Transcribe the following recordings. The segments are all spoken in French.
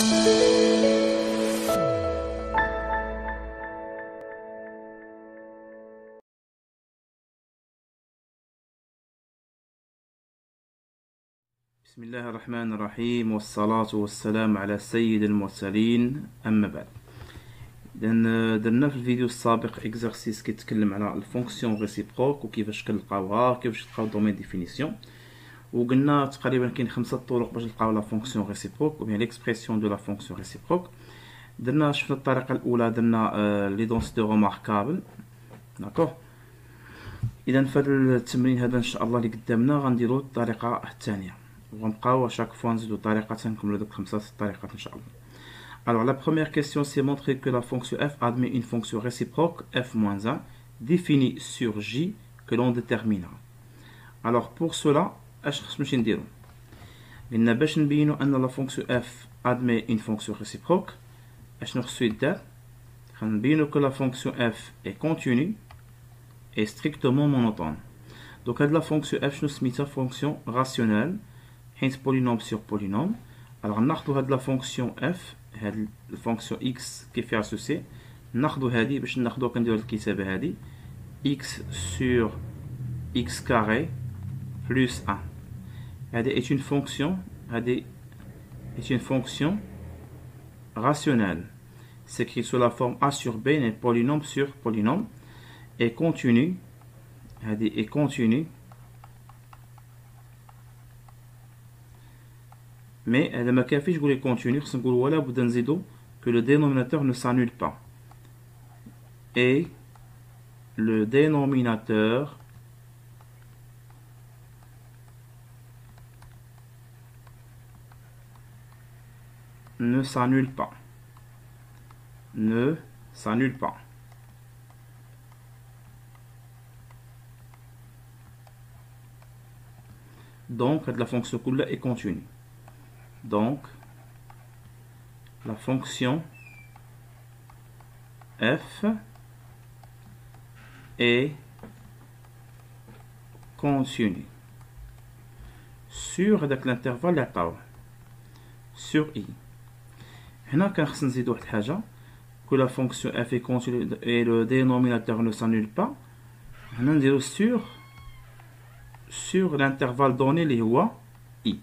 بسم الله الرحمن الرحيم والصلاة والسلام على سيد المرسلين أما بعد. درنا في الفيديو السابق اكزرسيس كيتكلم على الفونكسيون ريسيبروك وكيفاش كنلقاوها كيفاش تلقاو دومين ديفينيسيون، وقلنا تقريبا كاين 5 طرق باش نلقاو لا فونكسيون ريسيبروك و بيان ليكسبرسيون دو لا فونكسيون ريسيبروك. شفنا الطريقة الأولى درنا لي دونسيتي روماركابل، داكوغ. إذا في هذا التمرين هذا إن شاء الله اللي قدامنا غنديرو الطريقة الثانية، وغنبقاو شاك فوا نزيدو طريقة تنكملو دوك 5 طريقات إن شاء الله. Alors la première question c'est montrer que la fonction f admet une fonction réciproque f-1 définie sur j que l'on déterminera. Alors pour cela, اش خصنا نديرو؟ قلنا باش نبينو ان la fonction f admet une fonction réciproque اشنو خصو يدار؟ غنبينو que la fonction f est continue et strictement monotone. Donc هاد la fonction f شنو سميتها؟ fonction rationnelle حيت polynôme sur polynôme. Alors ناخدو هاد la fonction f هاد الفونكسيون x كي فيها اسوسي، ناخدو هادي باش ناخدو كنديرو هاد الكتابة هادي x sur x carré plus 1. هادي est une fonction، هادي est une fonction rationnelle. C'est écrit sous la forme a sur b, n'est polynôme sur polynôme, et continue. هادي est continue. Mais هذا ما كافيش نقول لي continue، خصنا نقول ولا بد نزيدو que le dénominateur ne s'annule pas. Et le dénominateur ne s'annule pas. Ne s'annule pas. Donc la fonction كلها est continue. Donc la fonction f est continue sur l'intervalle عطاوه sur i. هنا كنخص نزيدو واحد الحاجه que la fonction f est continue et le dénominateur ne s'annule pas. هنا نديرو sur l'intervalle donné اللي هو i.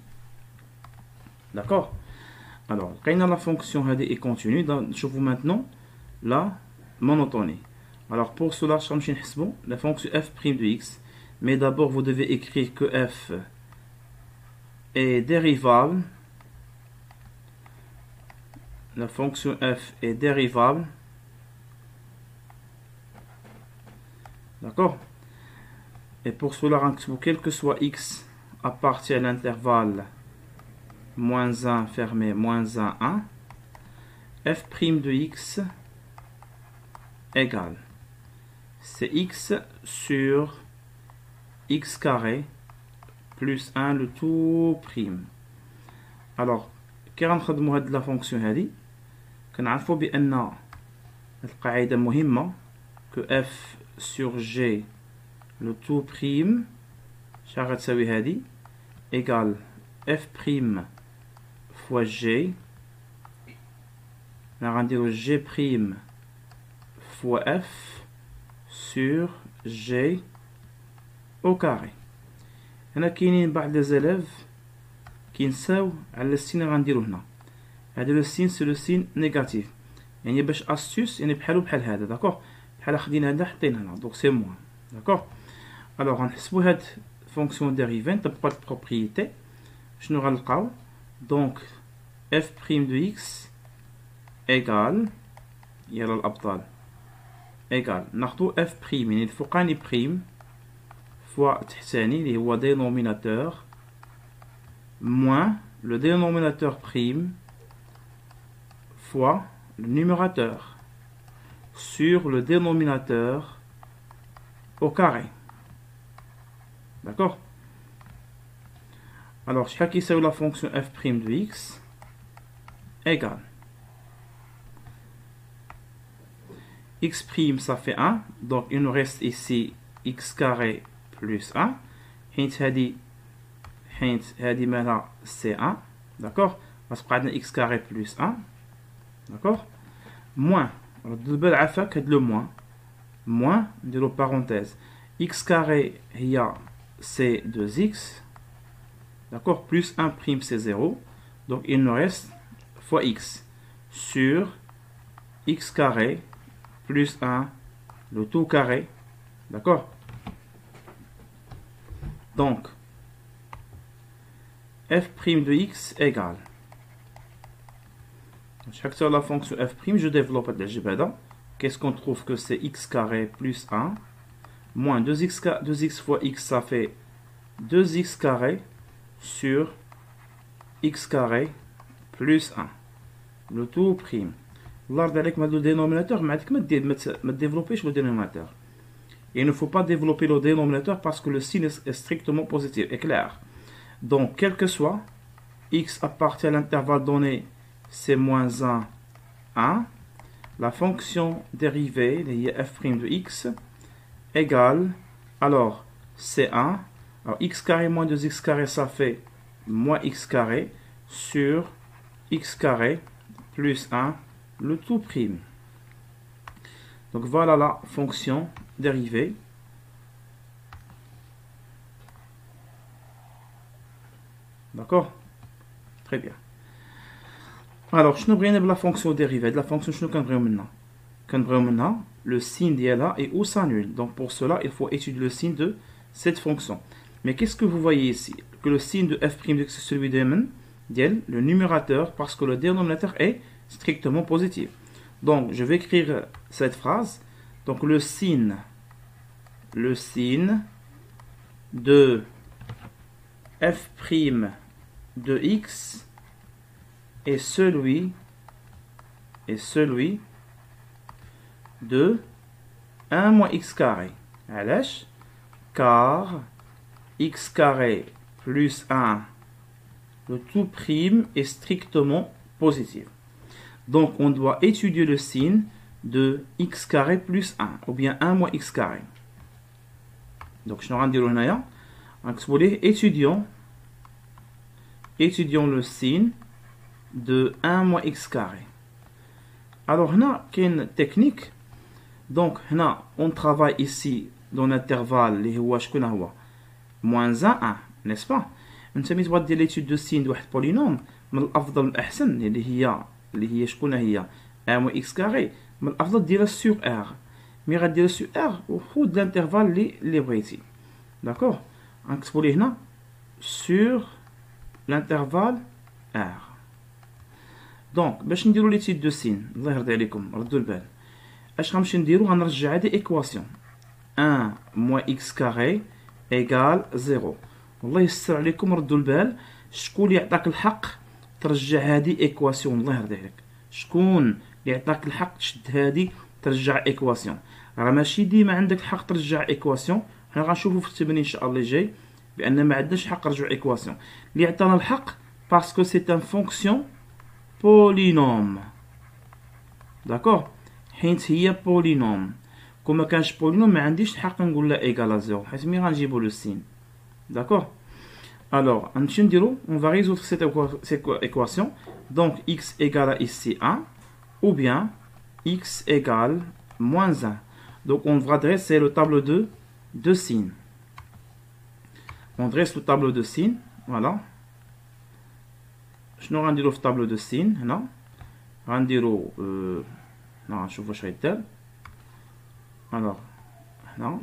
D'accord? Alors, la fonction est continue. Je vous maintenant la monotonie. Alors, pour cela, la fonction f' de x. Mais d'abord, vous devez écrire que f est dérivable. La fonction f est dérivable. D'accord? Et pour cela, quel que soit x appartient à l'intervalle moins 1 fermé, moins 1, 1, f' de x égale, c'est x sur x carré plus 1 le tout prime. Alors, كي غنخدمو هاد لا فونكسيون هادي كنعرفو بأن القاعدة مهمة que f sur g le tout prime شحال غتساوي هادي égale f' fois g. On va dire g' fois f sur g au carré. هنا كاينين بعض les élèves كينساو على السين اللي غنديرو هنا. هذا لو سين سي لو سين نيجاتيف، يعني باش استوس يعني بحالو بحال هذا، داكوغ، بحال خدينا هذا حطينا هنا، دونك سي موان، داكوغ. الوغ غنحسبو هاد فونكسيون ديريفي نطبقو هاد البروبريتي. شنو غنلقاو؟ Donc f' de x égale يلا الأبطال égale ناخدو f' يعني الفوقاني بريم فوا التحتاني اللي هو dénominateur moins le dénominateur prime fois le numérateur sur le dénominateur au carré. D'accord? Alors, chaque qui c'est la fonction f' de x égale x' ça fait 1, donc il nous reste ici x carré plus 1. Hint hadi مالها c'est 1, d'accord? parce qu'on a x carré plus 1. D'accord? Moins, le moins, moins, de la parenthèse, x carré, c'est 2x, d'accord? Plus 1 prime, c'est 0. Donc, il nous reste fois x sur x carré plus 1, le tout carré, d'accord? Donc, f' de x égale. Chaque fois la fonction f', je développe l'algèbre. Qu'est-ce qu'on trouve que c'est x carré plus 1 moins 2x fois x, ça fait 2x carré sur x carré plus 1. Le tout prime. Là, avec le dénominateur, ne développez pas le dénominateur. Il ne faut pas développer le dénominateur parce que le signe est strictement positif, est clair. Donc, quel que soit, x appartient à l'intervalle donné, c'est moins 1, 1. La fonction dérivée, f' de x, égale, alors, c'est 1. Alors, x carré moins 2x carré, ça fait moins x carré sur x carré plus 1, le tout prime. Donc, voilà la fonction dérivée. D'accord? Très bien. Alors, je ne la fonction dérivée. De la fonction, je ne le signe d'IA est où s'annule. Donc, pour cela, il faut étudier le signe de cette fonction. Mais qu'est-ce que vous voyez ici? Que le signe de f' c'est celui de m, le numérateur, parce que le dénominateur est strictement positif. Donc, je vais écrire cette phrase. Donc, le signe de f' de x est celui de 1 moins x carré. Car x carré plus 1, le tout prime est strictement positif. Donc, on doit étudier le signe de x carré plus 1, ou bien 1 moins x carré. Donc, je vais dire là, étudions le signe de 1 moins x carré. Alors, on a une technique. Donc, on travaille ici dans l'intervalle moins 1, 1, n'est-ce pas? On se met l'étude de signe de polynôme, mais l'afdal l'ahsan, اللي هي شكون هي 1 moins x carré, من الافضل ديرها sur r. مي غديرها sur r وخذ l'intervalle اللي بغيتي. داكوغ؟ غنكتبوا ليه هنا sur l'intervalle r. دونك باش نديروا ليتيد دو سين، الله يرضي عليكم ردوا البال. اش غنمشي نديرو؟ غنرجع هادي ايكواسيون 1 moins x carré égale 0. والله يسر عليكم ردوا البال. شكون اللي يعطاك الحق ترجع هادي ايكواسيون؟ الله يرضي عليك. شكون اللي يعطاك الحق تشد هادي ترجع ايكواسيون؟ راه ماشي ديما عندك الحق ترجع ايكواسيون. حنا غنشوفوا في التمرين ان شاء الله الجاي بان ما عندناش حق نرجعوا ايكواسيون. اللي عطانا الحق باسكو سي ان فونكسيون بولينوم. داكوغ؟ حيت هي بولينوم. كون ما كانش بولينوم ما عنديش الحق نقول لا ايكال زيرو، حيت مي غنجيبو لو سين. داكوغ؟ Alors, on va résoudre cette équation. Donc, x égale ici 1, ou bien x égale moins 1. Donc, on va dresser le tableau de signes. On dresse le tableau de signes. Voilà. Je vais dire le tableau de signes. Non, non, je vais tel. Alors, non.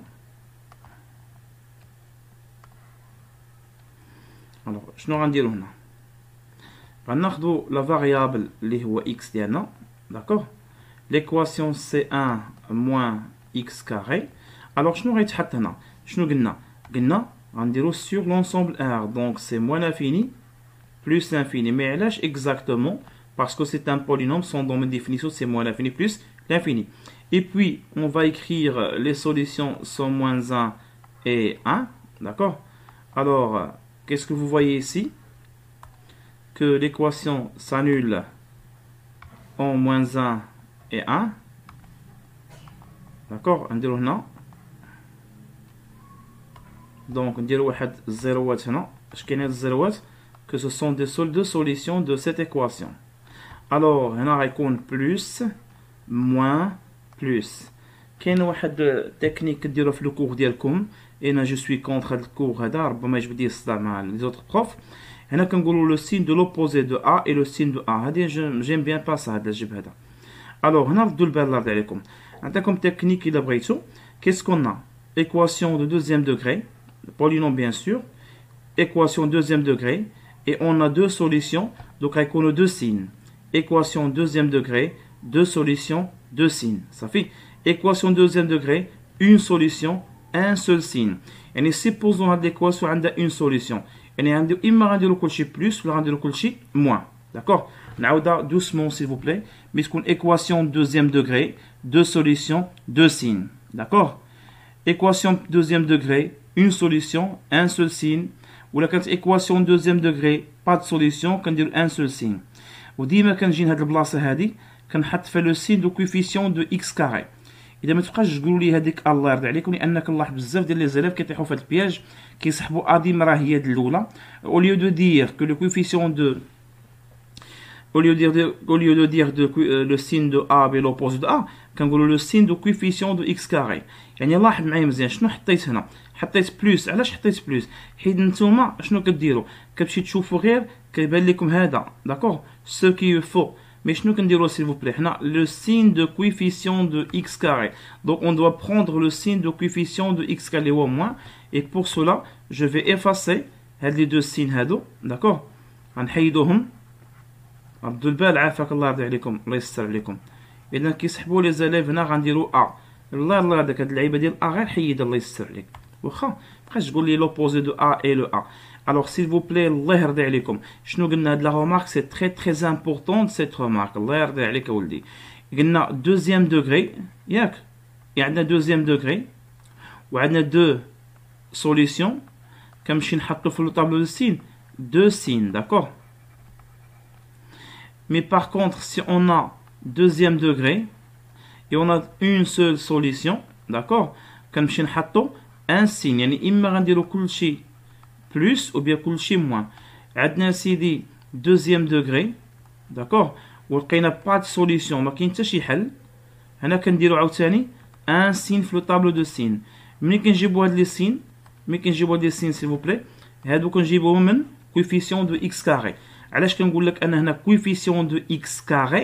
Alors, شنو غنديرو هنا؟ غناخدو la variable اللي هو x ديالنا. داكوغ؟ l'équation c'est 1 moins x carré. alors شنو غيتحط هنا؟ شنو قلنا غنديرو sur l'ensemble R. donc c'est moins l'infini plus l'infini. mais علاش exactement? parce que c'est un polynôme, son domaine de définition c'est moins l'infini plus l'infini. et puis on va écrire les solutions sont moins 1 et 1. d'accord? alors qu'est-ce que vous voyez ici? Que l'équation s'annule en moins 1 et 1. D'accord? On dit là. Donc on dit 1 0 هنا. اش كاين هاد الزيروات؟ que ce sont deux solutions de cette équation. Alors, on a plus, moins, plus. كاين واحد تكنيك ديروها في لو كور ديالكم انا جو سوي كونتر هاد الكور هذا ربما يجبد لي الصداع مع لي زوتر بروف. هنا كنقولوا لو سين دو لوبوزي دو ا اي لو سين دو ا. هادي جيم بيان باس هذا الجيب هذا. الوغ هنا ردوا البال الله يرضي عليكم. عندكم تكنيك الا بغيتو. كيسكون équation de deuxième degré, polynôme bien sûr, équation deuxième degré, et on a deux solutions, donc avec on a deux signes. Équation deuxième degré, deux solutions, deux signes. Ça fait équation deuxième degré, une solution, un seul signe. Et supposons que l'équation a une solution. Et on a imaginer le شيء plus, ou le شيء moins. D'accord? Naouda doucement s'il vous plaît. Mais c'est une équation deuxième degré, deux solutions, deux signes. D'accord? Équation deuxième degré, une solution, un seul signe. Ou la équation deuxième degré, pas de solution, qu'on dit un seul signe. Ou dit que j'ai هاد البلاصه هذه كنحط في لو سين دو كوفيسيون دو اكس كاري. اذا ما تبقاش تقولوا لي هذيك الله يرضي عليكم لان كنلاحظ بزاف ديال لي زيلاف كيطيحوا في هذا البياج كيسحبوا اديم راه هي الاولى au lieu de dire que le coefficient de au lieu de dire le signe de a est l'opposé de a كنقولوا le signe de coefficient de x carré. يعني لاحظ معايا مزيان شنو حطيت هنا. حطيت بلوس. علاش حطيت بلوس؟ حيت نتوما شنو كديروا كتمشي تشوفوا غير كيبان لكم هذا داكور ce qu'il faut. Mais شنو كنديروا s'il vous plaît حنا le signe de coefficient de x carré. Donc on doit prendre le signe de coefficient de x carré au moins, et pour cela je vais effacer هاد les deux signes هادو داكور غنحيدوهم. ردوا البال عافاك الله يرضي عليكم الله يستر عليكم. اذا كيسحبوا لي زاليف هنا غنديروا ا. الله هذاك هاد اللعيبه ديال ا غير حيد الله يستر عليك. واخا مابقاش تقول لي لوبوزي دو ا اي لو ا. Alors s'il vous plaît الله يرضي عليكم شنو قلنا هاد لا remarque c'est très important cette remarque الله يرضي عليك ولدي. قلنا deuxième degré ياك عندنا deuxième degré وعندنا deux solutions كنمشي نحطو في لو طابلو دو سين deux signes d'accord. Mais par contre si on a deuxième degré et on a une seule solution d'accord كنمشي نحطو un signe يعني اما غنديرو كلشي plus ou bien كلشي moins. عندنا سيدي deuxième degré d'accord ولقينا pas de solution ما كاين حتى شي حل. هنا كنديرو عاوتاني un signe في لو طابلو دو سين. ملي كنجيبو هاد لي سين s'il vous plaît هادو كنجيبوهم من coefficient de x carré. علاش كنقول لك انا هنا coefficient de x carré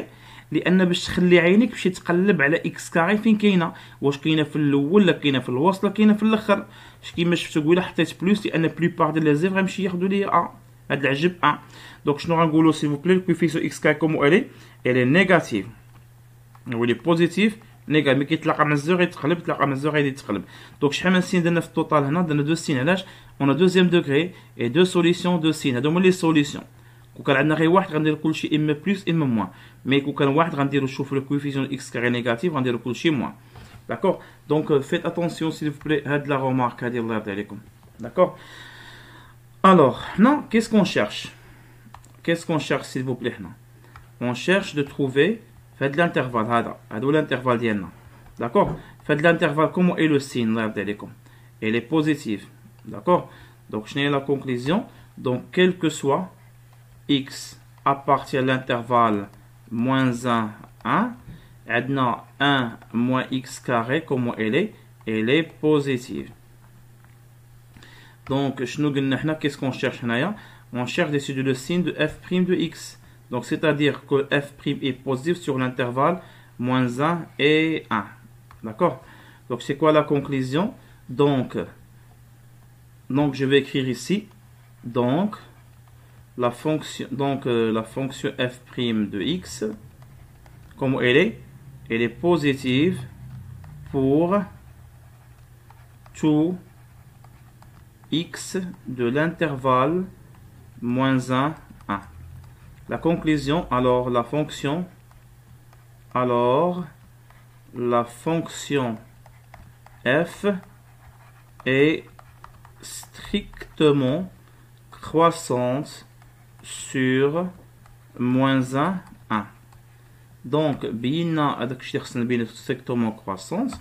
لان باش تخلي عينيك تمشي تقلب على اكس كاري فين كاينه واش كاينه في الاول ولا كاينه في الوسط ولا كاينه في الاخر. كيما شفتوا قبيله حطيت بلوس لان بليبار ديال لي زيف غيمشي ياخذوا لي ا هاد العجب ا. دونك شنو غنقولوا سي فو بلي الكوفيسيون اكس كاري كومو الي نيجاتيف ولي بوزيتيف نيجاتيف ملي كيتلاقى مع الزيرو يتقلب يتلاقى مع الزيرو يتقلب. دونك شحال من سين درنا في التوتال هنا درنا دو سين. علاش اون دوزيام دوغري اي دو سوليسيون دو سين. هادو هما لي سوليسيون. كون كان عندنا غير واحد غندير كلشي اما بلس اما موان. مي كون كان واحد غنديرو شوفوا لو كوفيسيون اكس كاري نيجاتيف غنديرو كلشي موان. D'accord? Donc faites attention s'il vous plaît à de la remarque à dire Allah alaykoum. D'accord? Alors, non, qu'est-ce qu'on cherche? Qu'est-ce qu'on cherche s'il vous plaît? On cherche de trouver faites l'intervalle هذا l'intervalle ديالنا. D'accord? Faites l'intervalle comment est le signe Allah alaykoum. Elle est positive. D'accord? Donc je n'ai la conclusion. Donc quel que soit x appartient à l'intervalle moins 1 1 عندنا 1 moins x carré comment elle est positive. Donc شنو قلنا حنا qu'est-ce qu'on cherche هنايا on cherche dessus le signe de f' de x. Donc c'est-à-dire que f' est positif sur l'intervalle moins 1 et 1. D'accord? Donc c'est quoi la conclusion? Donc je vais écrire ici donc la fonction f' de x comme elle est positive pour tout x de l'intervalle moins 1 1. La conclusion alors la fonction f est strictement croissante sur moins 1 1. Donc بينا هذاك الشيء خصنا نبينو strictement croissance.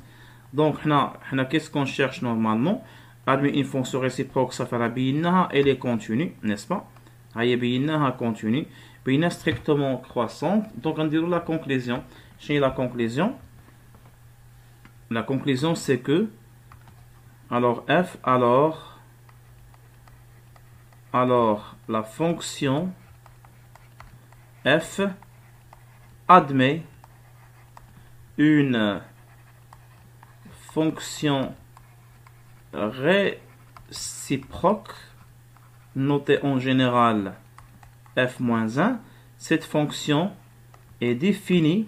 Donc حنا qu'est-ce qu'on cherche normalement? Admis une fonction réciproque ça fera بينها elle est continue n'est-ce pas? هيا بيناها continue بينها strictement croissante. Donc on dit la conclusion. Chez la conclusion c'est que alors f alors la fonction f admet une fonction réciproque notée en général f-1. Cette fonction est définie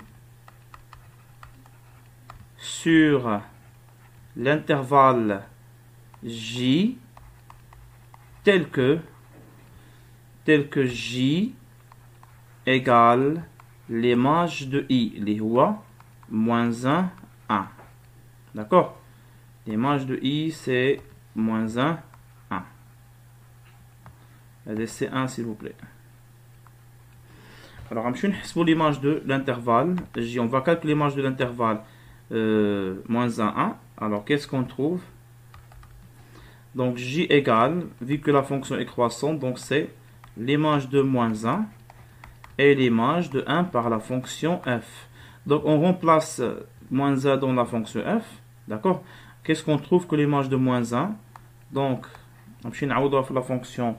sur l'intervalle j tel que j égale l'image de i, les rois, moins 1, 1. D'accord? L'image de i, c'est moins 1, 1. Laissez 1, s'il vous plaît. Alors, on va l'image de l'intervalle. On va calculer l'image de l'intervalle moins 1, 1. Alors, qu'est-ce qu'on trouve? Donc, j égale, vu que la fonction est croissante, donc c'est l'image de moins 1 et l'image de 1 par la fonction f. Donc, on remplace moins 1 dans la fonction f. D'accord? Qu'est-ce qu'on trouve que l'image de moins 1? Donc, on va la fonction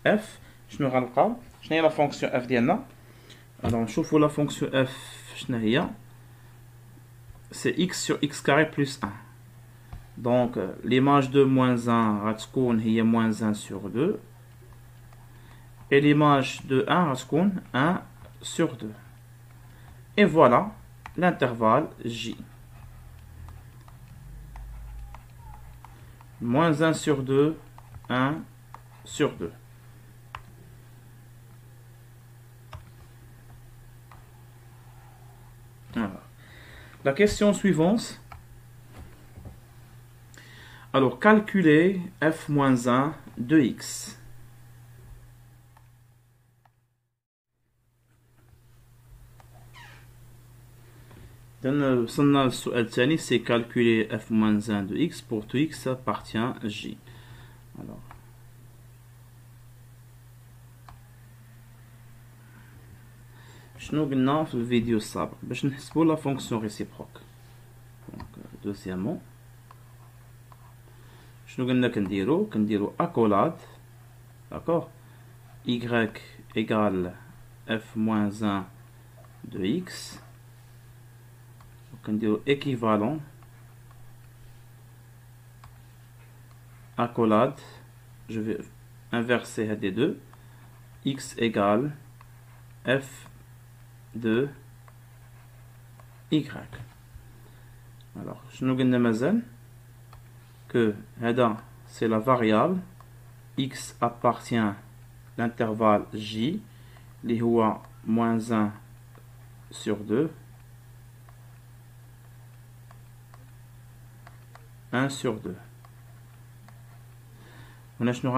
f. Je vais la fonction f ديالنا. Alors, on voit la fonction f, c'est x sur x carré plus 1. Donc, l'image de moins 1, c'est moins 1 sur 2. Et l'image de 1, c'est 1 sur 2. Et voilà l'intervalle j. Moins 1 sur 2, 1 sur 2. Voilà. La question suivante. Alors, calculer f-1 de x. وصلنا للسؤال الثاني, c'est calculer f-1 de x pour tout x appartient à j. Alors, شنو قلنا في الفيديو السابق باش نحسبوا لا فونكسيون ريسيبروك. دونك دوزيامون شنو قلنا كنديرو accolade, d'accord, y égale f-1 de x. كنديرو équivalent accolade, je vais inverser les deux, x égale f de y. Alors, je nous gagne que c'est la variable x appartient à l'intervalle j, qui est moins 1 sur 2, 1 sur 2. Maintenant,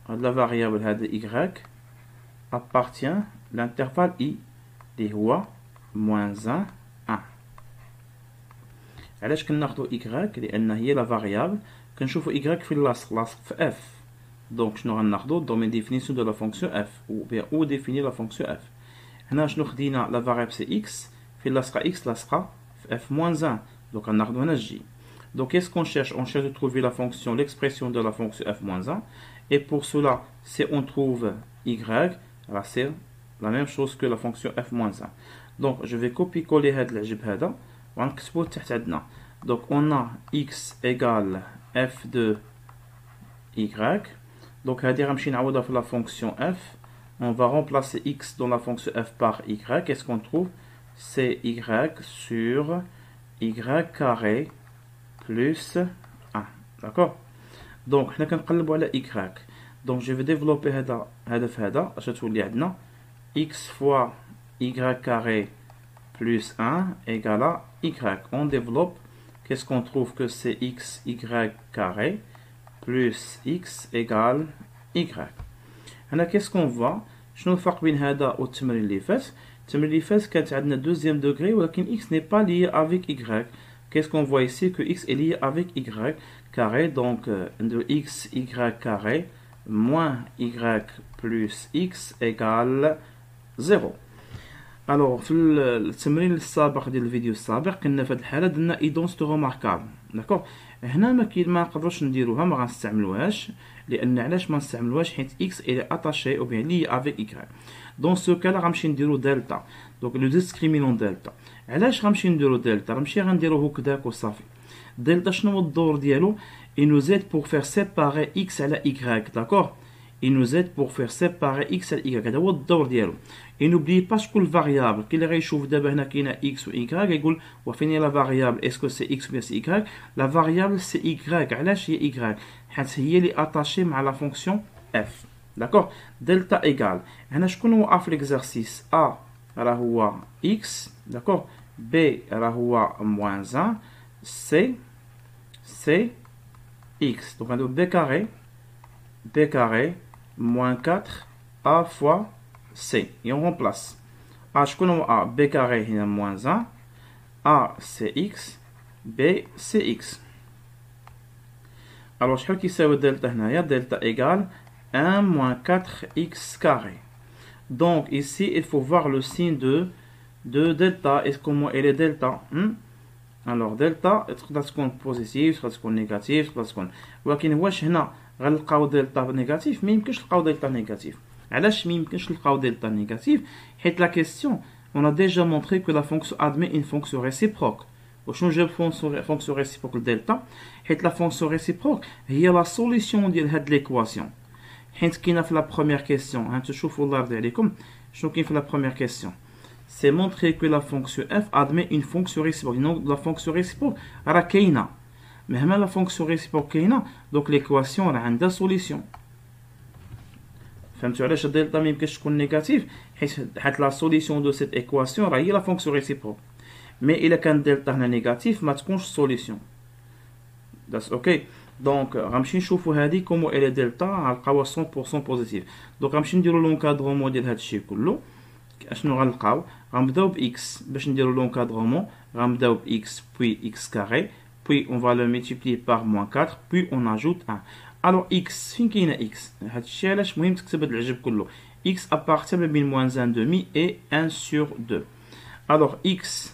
la variable y appartient à l'intervalle i, qui est moins 1, 1. علاش كناخذوا y لان هي لا فاريابل كنشوفوا y في اللاصق في f. دونك شنو غناخذوا دومين ديفينيسيون دو لا فونكسيون f ou bien ou définir la fonction f. هنا شنو خدينا لا فاريابل سي x في اللاصقه x لاصقه في f moins 1. دونك غناخذوا هنا g. Donc qu'est-ce qu'on cherche? On cherche de trouver la fonction, l'expression de la fonction f-1. Et pour cela, si on trouve y, c'est la même chose que la fonction f-1. Donc je vais copier-coller هذا ونكتبو تحت عندنا. Donc on a x égale f de y. Donc هذه غنمشي نعوضها في la fonction f. On va remplacer x dans la fonction f par y. Qu'est-ce qu'on trouve? C'est y sur y carré plus 1. D'accord? Donc حنا كنقلبوا على y. Donc je vais développer هذا في هذا باش تولي عندنا x fois y carré plus 1 égale à y. On développe. Qu'est-ce qu'on trouve? Que c'est x y carré plus x égale y. هنا qu'est-ce qu'on voit? شنو الفرق بين هذا والتمرين اللي فات؟ التمرين اللي فات كانت عندنا deuxième degré ولكن x n'est pas lié avec y. Qu'est-ce qu'on voit ici? Que x est lié avec y carré. Donc de x y carré moins y plus x égale 0. Alors في التمرين السابق ديال الفيديو السابق كنا في هذه الحاله درنا ايدونس دو ريماركابل داكوغ. هنا ما نقدروش نديروها، ما غنستعملوهاش. لان علاش ما نستعملوهاش؟ حيت x est attaché ou bien lié avec y. dans ce cas là غنمشي نديرو دلتا، دونك لو ديسكريمينون دلتا. علاش غنمشي نديرو دلتا؟ غنمشي غنديرو هكذاك وصافي. دلتا شنو هو الدور ديالو؟ il nous aide pour faire séparer x على y، داكوغ. il nous aide pour faire séparer x à y. هذا هو الدور ديالو. et n'oublie pas شكون الفاريابل. كي اللي غيشوف دابا هنا كاينه x و y يقول وفين هي لا فاريابل؟ اسكو سي x ولا سي y؟ لا فاريابل سي y. علاش هي y؟ حيت هي اللي اتاشي مع لا فونكسيون f، داكوغ. دلتا ايغال هنا شكون هو ا في ليكزارسيس؟ ا راه هو x، داكوغ. b راه هو موان 1، c x. donc on a b carré moins 4 a fois c, et on remplace a شكون هو a؟ b carré هنا moins 1، a c'est x، b c'est x. alors شحال كيساوي دلتا هنايا؟ دلتا égale 1 moins 4x carré. donc ici il faut voir le signe de delta. et comment elle est delta؟ alors delta تقدر تكون بوزيتيف، تقدر تكون نيجاتيف، تقدر تكون، ولكن واش هنا غنلقاو دلتا نيجاتيف؟ ما يمكنش نلقاو دلتا نيجاتيف. علاش ما يمكنش نلقاو دلتا نيجاتيف؟ حيت لا كيسيون on a déjà montré que la fonction admet une fonction réciproque. وشنو جاب fonction réciproque لدلتا؟ حيت la fonction réciproque هي la solution ديال هاد ليكواسيون. حيت كاينه في لا بروميير كيسيون، هانتو شوفوا الله يرضي عليكم شنو كاين في لا بروميير كيسيون. c'est montrer que la fonction f admet une fonction réciproque. donc la fonction réciproque راه كاينه، مهما لا فونكسيون ريسيبروك كاينه دونك ليكواسيون راه عندها سوليسيون. فهمتوا علاش دلتا ما يمكنش تكون نيجاتيف؟ حيت لا سوليسيون دو سيت ايكواسيون راه هي لا فونكسيون ريسيبروك. مي الا كان دلتا هنا نيجاتيف ما تكونش سوليسيون. داس اوكي. دونك غنمشي نشوفوا هذه كومو الي دلتا غنلقاوها 100% بوزيتيف. دونك غنمشي نديرو لونكادرومون ديال هادشي كله. اشنو غنلقاو؟ غنبداو باكس باش نديرو لونكادرومون. غنبداو باكس بوي اكس كاري، puis on va le multiplier par moins 4, puis on ajoute 1. alors x فين كاينه x؟ هادشي علاش مهم تكتب هاد العجب كله. x appartient بين moins 1 demi et 1 sur 2. alors x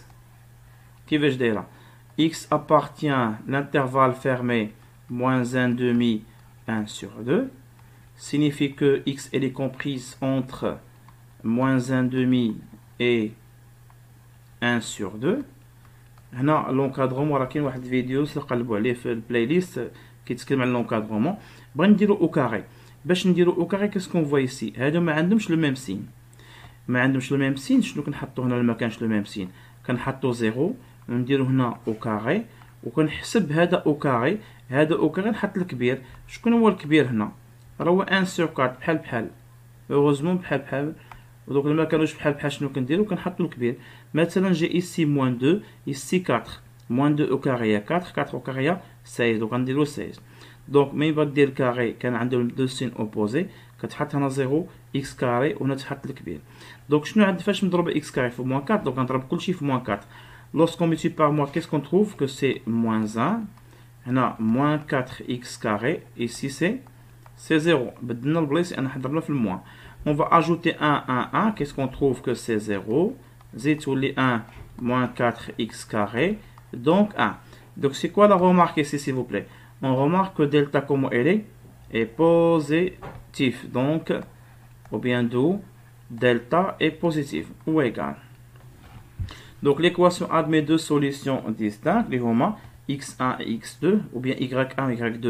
كيفاش دايره؟ x appartient l'intervalle fermé moins 1 demi 1 sur 2 signifie que x elle est comprise entre moins 1 demi et 1 sur 2. هنا لونكادرومون راه كاين واحد الفيديو تقلبوا عليه في البلاي ليست كيتكلم على لونكادرومون. بغا نديرو او كاري. باش نديرو او كاري كاسكون فوا ايسي؟ هادو ما عندهمش لو ميم سين، ما عندهمش لو ميم سين. شنو كنحطو هنا لما كانش لو ميم سين؟ كنحطو زيرو ونديرو هنا او كاري وكنحسب هذا او كاري. هذا او كاري نحط الكبير. شكون هو الكبير هنا؟ راه هو 1 سور 4 بحال اوغوزمون بحال. ودوك لما كانوش بحال شنو كنديرو؟ كنحطو الكبير. مثلا جي ايسي موان 2 ايسي 4 موان 2 او كاري 4 او كاري 16 دونك غنديرو 16. دونك ملي بغا دير كاري كان عندهم دو سين اوبوزي كتحط هنا 0 اكس كاري وهنا تحط الكبير. دونك شنو عندي فاش نضرب اكس كاري في موان 4؟ دونك غنضرب كلشي في موان 4. lorsqu'on multiplie par moins qu'est-ce qu'on trouve? que c'est moins 1 هنا moins 4x carré ici c'est 0. بدلنا البلايص انا حضرنا في الموان. on va ajouter 1 qu'est-ce qu'on trouve? que c'est 0. زيد تولي 1 moins 4x carré donc 1. donc c'est quoi la remarque ici s'il vous plaît? on remarque que delta comment elle est positif, donc ou bien d'où delta est positif ou égal. donc l'équation admet deux solutions distinctes اللي هما x1 et x2 ou bien y1 y2.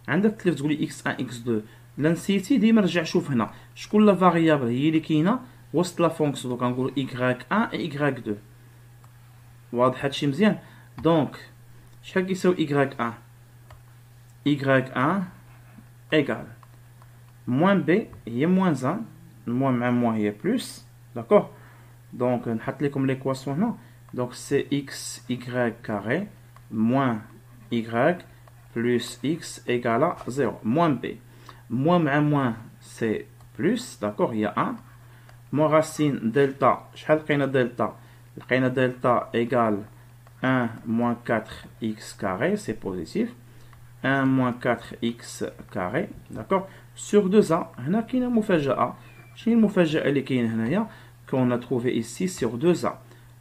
عندك تلف تقولي x1 x2 لا نسيتي ديما رجع شوف هنا شكون لا فاريابل هي اللي كاينه وسط لا فونكسيون. دونك غنقولو y1 et y2. واضح هادشي مزيان؟ دونك شحال كيساوي y1؟ y1 égale moins b هي moins 1 moins مع moins هي plus, d'accord. donc نحط لكم l'équation هنا. donc c'est x y carré moins y plus x égale à 0 moins b. moins مع moins c'est plus, d'accord, il y a 1. moins racine delta شحال لقينا delta؟ لقينا delta égale 1 moins 4x carré, c'est positif. 1 moins 4x carré, d'accord. sur 2a. هنا كاينه مفاجأة. شنو هي المفاجأة اللي كاينه هنايا qu'on a trouvé ici sur 2a.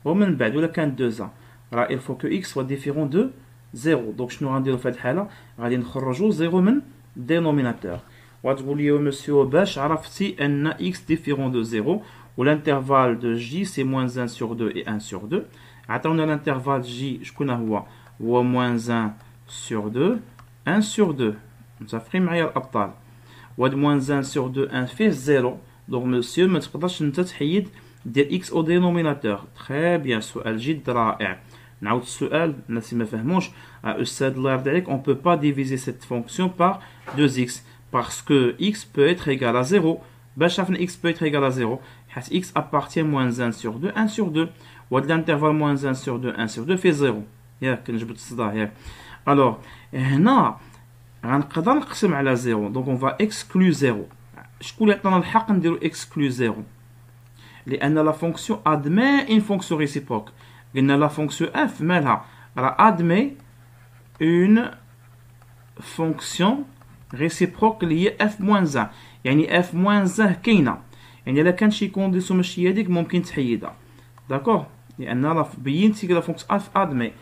ومن بعد ولا كان 2a راه il faut que x soit différent de 0. دونك شنو غنديرو في هاد الحالة؟ غادي نخرجو 0 من dénominateur. وتقول لي monsieur باش عرفتي ان x différent de 0 و l'intervalle de j c'est moins 1 sur 2 et 1 sur 2. عطاونا l'intervalle j شكون هو moins 1 sur 2 1 sur 2. متفقين معايا الابطال؟ وهاد moins 1 sur 2 1 فيه 0. دونك مسيو ما تقدرش انت تحيد دير x au dénominateur. تري بيان، سؤال جد رائع. نعاود السؤال الناس اللي ما فهموش. استاذ الله يرضي عليك on peut pas diviser cette fonction par 2x parce que x peut être égal à 0. باش عرفنا x peut être égal à 0 حيت x appartient moins 1 sur 2 1 sur 2 وهاد l'intervalle moins 1 sur 2 1 sur 2 fait 0. ياك كنجبد الصداع ياك. الوغ هنا غنقدر نقسم على 0 دونك on va exclure 0. شكون اللي عطانا الحق نديرو exclure 0؟ لان لا فونكسيون admet une fonction réciproque. قلنا لا فونكسيون f مالها راه admet une fonction réciproque اللي هي f moins 1. يعني f moins 1 كاينه، يعني الا كان شي كونديسيون ماشي هذيك ممكن تحيدها. داكوغ، لان راه بينتي لا فونكسيون f admet.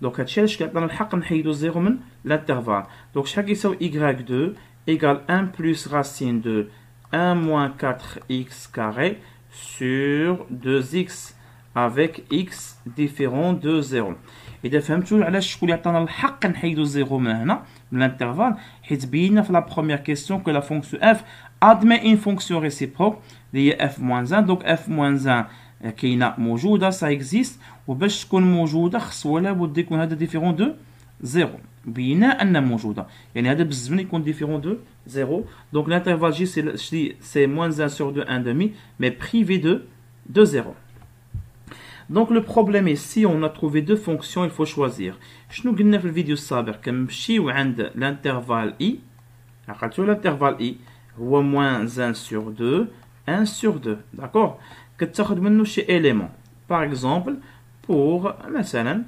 دونك هادشي علاش كيعطينا الحق نحيدو 0 من l'intervalle. دونك شحال كيساوي y2 égale 1 plus racine de 1 moins 4x carré sur 2x avec x différent de 0. إذا فهمتوا علاش شكون اللي عطانا الحق نحيدو 0 من هنا من الانترفال، حيت بينا في لا بروميير كيسيون كو لا فونكسيون f admet une fonction réciproque اللي هي f moins 1. دونك f moins 1 كاينه موجوده سا اكزيست، وباش تكون موجوده خص ولا بد يكون هذا ديفيرون دو 0. بينا ان موجوده، يعني هذا بالزمن يكون ديفيرون دو 0. دونك l'intervalle j c'est moins 1 sur 2 1 demi mais privé de 0. Donc le problème est si on a trouvé deux fonctions, il faut choisir. شنو قلنا في الفيديو السابق؟ كنمشيو عند l'intervalle i. عقلتوا l'intervalle i هو moins 1 sur 2 1 sur 2. d'accord. كتاخذ منه شي élément. par exemple pour مثلا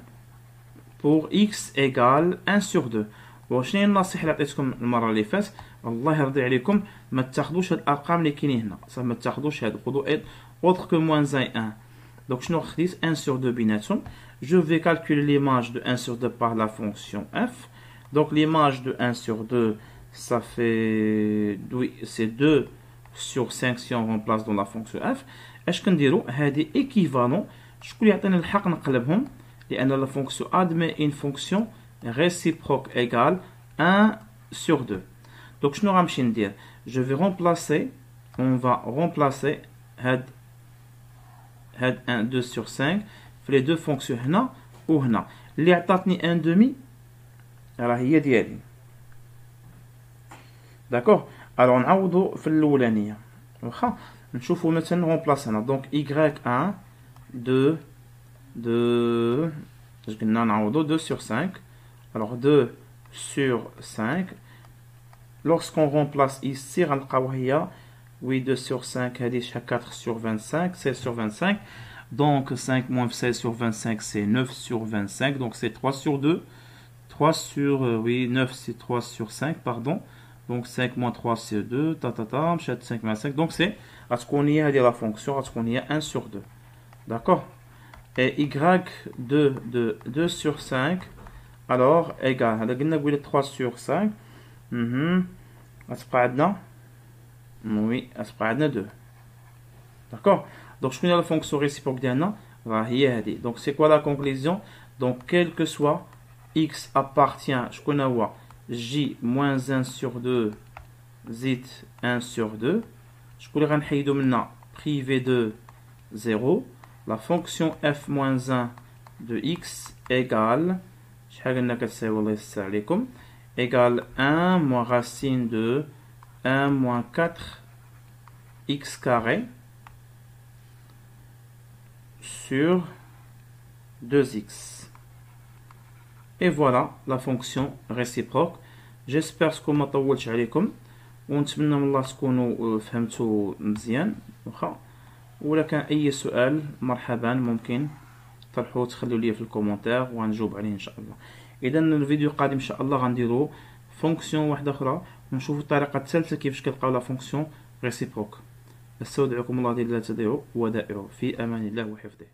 pour x égale 1 sur 2. وشنو هي النصيحه اللي عطيتكم المره اللي فاتت؟ الله يرضي عليكم ما تاخذوش هاد الارقام اللي كاينين هنا، صح؟ ما تاخذوش هادو، خذوا autre que moins 1 1. donc شنو خديت 1 sur 2 بيناتهم. je vais calculer l'image de 1 sur 2 par la fonction f. donc l'image de 1 sur 2 ça fait oui c'est 2 sur 5 si on remplace dans la fonction f. اش كنديروا هذه équivalent. شكون اللي يعطينا الحق نقلبهم؟ لأن la fonction admet une fonction réciproque égale 1 sur 2. donc شنو غنمشي ندير؟ je vais remplacer, on va remplacer هاد 1 2 sur 5 في les deux fonctions هنا وهنا. اللي عطاتني 1 demi راه هي ديالي. داكوغ. الوغ نعوضو في الاولانيه، واخا نشوفو مثلا رومبلاسينا. دونك y1 2 2 اش قلنا نعوضو 2 sur 5. alors 2 sur 5 lorsqu'on remplace ici غنلقاو هي oui 2 sur 5 هذه شحال 4 sur 25 16 sur 25. donc 5 moins 16 sur 25 c'est 9 sur 25. donc c'est 3 sur 2 3 sur oui 9 c'est 3 sur 5 pardon. donc 5 moins 3 c'est 2 مشات 5 moins 5. donc c'est غتكون هي هذه لا فونكسيون غتكون هي 1 sur 2. d'accord. et y2 de 2 sur 5 alors égal هذا قلنا قبيله 3 sur 5 غتبقى عندنا oui غتبقى عندنا 2. d'accord. donc شكون هي لا فونكسيون ريسيبروك ديالنا؟ راه هي هذه. donc c'est quoi la conclusion؟ donc quel que soit x appartient شكون هو j moins 1 sur 2 زيد 1 sur 2. شكون اللي غنحيدو منا privé de 0. la fonction f moins 1 de x égale شحال قلنا كتساوي الله يسر عليكم égale 1 moins racine de 1 moins 4 x carré sur 2x. et voilà la fonction réciproque. j'espère تكون ما طولتش عليكم ونتمنى من الله تكونوا فهمتوا مزيان. واخا ولا كان اي سؤال مرحبا ممكن طرحوه تخلوا لي في الكومنتير وغنجاوب عليه ان شاء الله. اذا الفيديو القادم ان شاء الله غنديروا فونكسيون واحده اخرى ونشوفوا الطريقة الثالثة كيفاش كنلقاو لا فونكسيون ريسيبروك. استودعكم الله الذي لا تضيع ودائعه، في امان الله وحفظه.